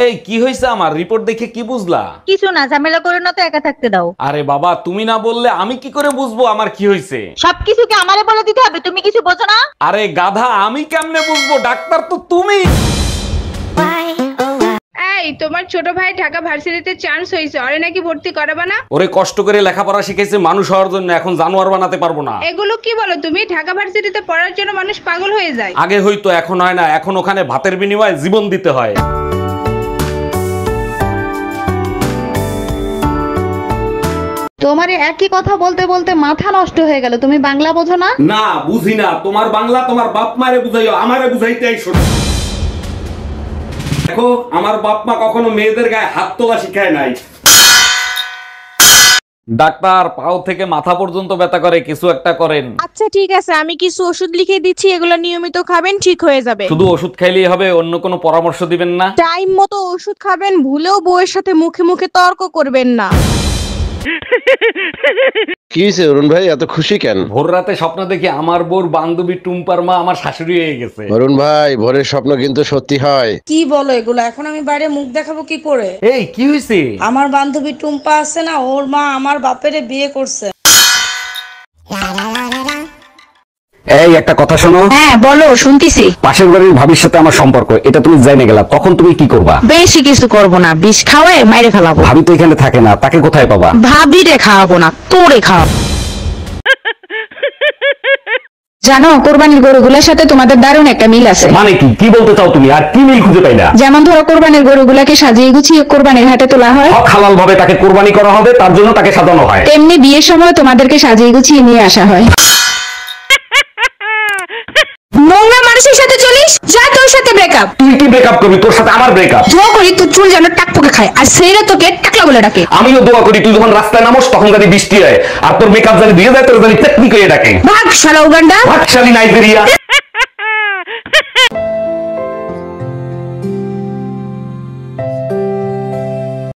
এই কি হইছে? আমার রিপোর্ট দেখে কি বুঝলা? কিছু না, ঝামেলা করে না তো, একা থাকতে দাও। আরে বাবা, তুমি না বললে আমি কি করে বুঝবো আমার কি হইছে? সবকিছু কি আমারে বলে দিতে হবে? তুমি কিছু বোঝো না? আরে গাধা, আমি কেমনে বুঝবো? ডাক্তার তো তুমি। এই তোমার ছোট ভাই ঢাকা ভার্সিটিতে চান্স হয়েছে, ওরে নাকি ভর্তি করাবা না? ওরে কষ্ট করে লেখাপড়া শিখেছে মানুষ হওয়ার জন্য, এখন জানোয়ার বানাতে পারবো না। এগুলো কি বলো তুমি? ঢাকা ভার্সিটিতে পড়ার জন্য মানুষ পাগল হয়ে যায়। আগে হয়তো, এখন হয় না। এখন ওখানে ভাতের বিনিময়ে জীবন দিতে হয়। তোমার একই কথা বলতে বলতে মাথা নষ্ট হয়ে গেল। তুমি বাংলা বোঝো না? না, বুঝি না। তোমার বাংলা তোমার বাপ মারে বুঝাইও, আমারে বুঝাইতে আইসো না। দেখো, আমার বাপ মা কখনো মেয়েদের গায়ে হাত তোলা শিখায় নাই। ডাক্তার, পাও থেকে মাথা পর্যন্ত ব্যথা করে, কিছু একটা করেন। আচ্ছা ঠিক আছে, আমি কিছু ওষুধ লিখে দিচ্ছি, এগুলো নিয়মিত খাবেন, ঠিক হয়ে যাবে। শুধু ওষুধ খাইলেই হবে? অন্য কোনো পরামর্শ দিবেন না? টাইম মতো ওষুধ খাবেন, ভুলেও বউয়ের সাথে মুখে মুখে তর্ক করবেন না। কি হয়েছে অরুণ ভাই, এত খুশি কেন? ভোর রাতে স্বপ্ন দেখি আমার বোর বান্ধবী টুম্পার মা আমার শাশুড়ি হয়ে গেছে। অরুণ ভাই, ভোরের স্বপ্ন কিন্তু সত্যি হয়। কি বলো এগুলো? এখন আমি বাইরে মুখ দেখাবো কি করে? এই কি হয়েছে? আমার বান্ধবী টুম্পা আছে না, ওর মা আমার বাপেরে বিয়ে করছে। এই একটা কথা শোনো। হ্যাঁ বলো, শুনতিছি। পাশের বাড়ির ভাবির সাথে আমার সম্পর্ক, এটা তুমি জেনে গেলা, তখন তুমি কি করবা? বেশি কিছু করবো না, বিষ খাওয়ায় মাইরে ফেলাবো। ভাবি তো এখানে থাকে না, তাকে কোথায় পাবা? ভাবিরে খাওয়াবো না, তোরে খাওয়াবো। জানো, কোরবানির গরুগুলোর সাথে তোমাদের দারুণ একটা মিল আছে। মানে কি? কি বলতে চাও তুমি? আর কি মিল খুঁজে পাইলা? যেমন ধরো, কোরবানির গরুগুলাকে সাজিয়ে গুছিয়ে কোরবানির হাটে তোলা হয়, হক হালাল ভাবে তাকে কোরবানি করা হবে, তার জন্য তাকে সাজানো হয়। তেমনি বিয়ের সময় তোমাদেরকে সাজিয়ে গুছিয়ে নিয়ে আসা হয়। নোংরা মানুষের সাথে চলিস, যা তোর সাথে ব্রেকআপ। তুই কি ব্রেকআপ করবি? তোর সাথে আমার ব্রেকআপ। দোয়া করি তোর চুল যেন টাকপোকে খায়, আর সেইটা তোকে টাকলা বলে ডাকে। আমিও দোয়া করি তুই যখন রাস্তায় নামোস তখন জানি বৃষ্টি হয়, আর তোর মেকআপ জানি দিয়ে যায়, তোর জানি টেকনিক হয়ে ডাকে। ভাগ শালা উগান্ডা। ভাগশালী নাইজেরিয়া।